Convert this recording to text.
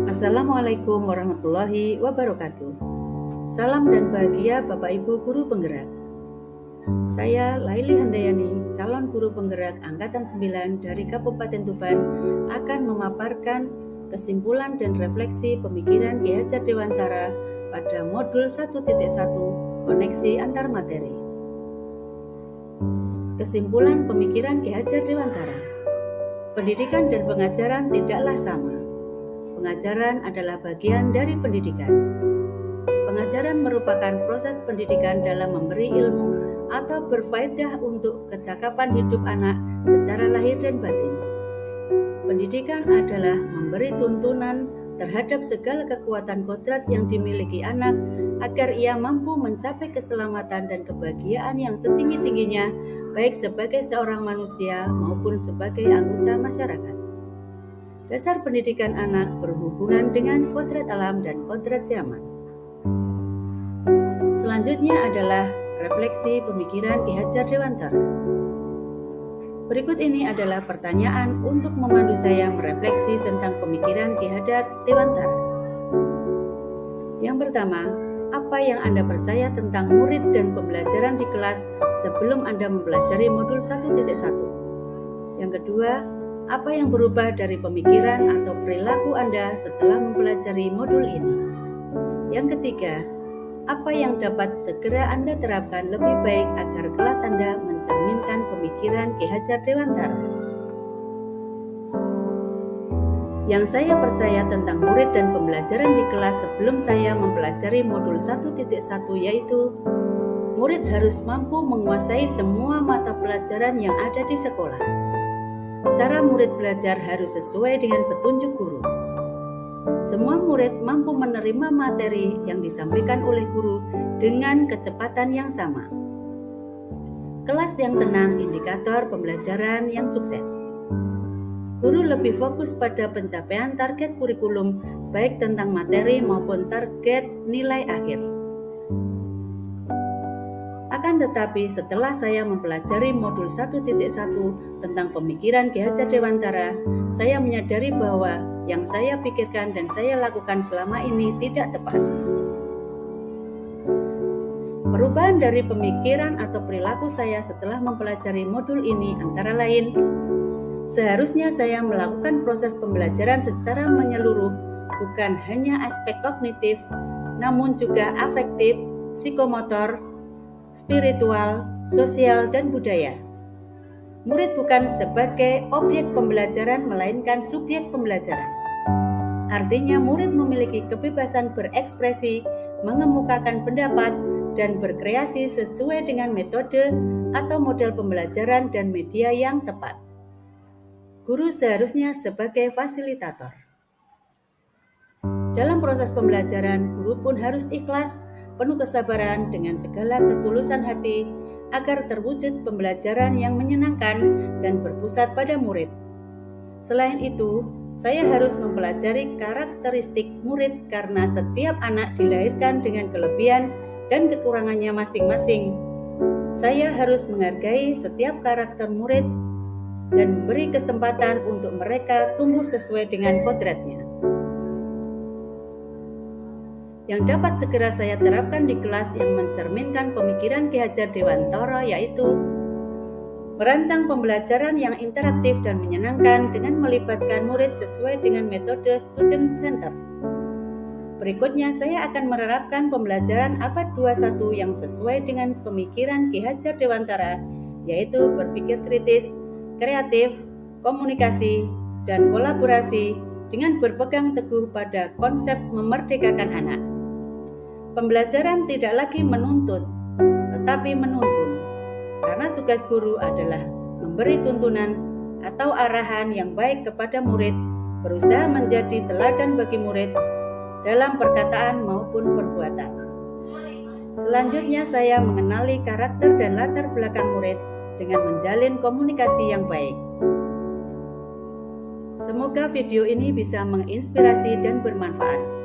Assalamualaikum warahmatullahi wabarakatuh. Salam dan bahagia Bapak Ibu Guru Penggerak. Saya Laili Handayani, calon guru penggerak Angkatan 9 dari Kabupaten Tuban, akan memaparkan kesimpulan dan refleksi pemikiran Ki Hajar Dewantara pada modul 1.1 koneksi antar materi. Kesimpulan pemikiran Ki Hajar Dewantara. Pendidikan dan pengajaran tidaklah sama. Pengajaran adalah bagian dari pendidikan. Pengajaran merupakan proses pendidikan dalam memberi ilmu atau berfaedah untuk kecakapan hidup anak secara lahir dan batin. Pendidikan adalah memberi tuntunan terhadap segala kekuatan kodrat yang dimiliki anak agar ia mampu mencapai keselamatan dan kebahagiaan yang setinggi-tingginya, baik sebagai seorang manusia maupun sebagai anggota masyarakat. Dasar pendidikan anak berhubungan dengan kodrat alam dan kodrat zaman. Selanjutnya adalah refleksi pemikiran Ki Hajar Dewantara. Berikut ini adalah pertanyaan untuk memandu saya merefleksi tentang pemikiran Ki Hajar Dewantara. Yang pertama, apa yang Anda percaya tentang murid dan pembelajaran di kelas sebelum Anda mempelajari modul 1.1? Yang kedua, apa yang berubah dari pemikiran atau perilaku Anda setelah mempelajari modul ini? Yang ketiga, apa yang dapat segera Anda terapkan lebih baik agar kelas Anda mencerminkan pemikiran Ki Hajar Dewantara? Yang saya percaya tentang murid dan pembelajaran di kelas sebelum saya mempelajari modul 1.1 yaitu murid harus mampu menguasai semua mata pelajaran yang ada di sekolah. Cara murid belajar harus sesuai dengan petunjuk guru. Semua murid mampu menerima materi yang disampaikan oleh guru dengan kecepatan yang sama. Kelas yang tenang indikator pembelajaran yang sukses. Guru lebih fokus pada pencapaian target kurikulum, baik tentang materi maupun target nilai akhir. Akan tetapi setelah saya mempelajari modul 1.1 tentang pemikiran Ki Hajar Dewantara, saya menyadari bahwa yang saya pikirkan dan saya lakukan selama ini tidak tepat. Perubahan dari pemikiran atau perilaku saya setelah mempelajari modul ini antara lain, seharusnya saya melakukan proses pembelajaran secara menyeluruh, bukan hanya aspek kognitif, namun juga afektif, psikomotor, spiritual, sosial, dan budaya. Murid bukan sebagai objek pembelajaran, melainkan subjek pembelajaran. Artinya murid memiliki kebebasan berekspresi, mengemukakan pendapat, dan berkreasi sesuai dengan metode atau model pembelajaran dan media yang tepat. Guru seharusnya sebagai fasilitator. Dalam proses pembelajaran, guru pun harus ikhlas, penuh kesabaran dengan segala ketulusan hati agar terwujud pembelajaran yang menyenangkan dan berpusat pada murid. Selain itu, saya harus mempelajari karakteristik murid karena setiap anak dilahirkan dengan kelebihan dan kekurangannya masing-masing. Saya harus menghargai setiap karakter murid dan memberi kesempatan untuk mereka tumbuh sesuai dengan kodratnya. Yang dapat segera saya terapkan di kelas yang mencerminkan pemikiran Ki Hajar Dewantara yaitu merancang pembelajaran yang interaktif dan menyenangkan dengan melibatkan murid sesuai dengan metode student center. Berikutnya saya akan menerapkan pembelajaran abad 21 yang sesuai dengan pemikiran Ki Hajar Dewantara yaitu berpikir kritis, kreatif, komunikasi, dan kolaborasi dengan berpegang teguh pada konsep memerdekakan anak. Pembelajaran tidak lagi menuntut, tetapi menuntun, karena tugas guru adalah memberi tuntunan atau arahan yang baik kepada murid, berusaha menjadi teladan bagi murid dalam perkataan maupun perbuatan. Selanjutnya saya mengenali karakter dan latar belakang murid dengan menjalin komunikasi yang baik. Semoga video ini bisa menginspirasi dan bermanfaat.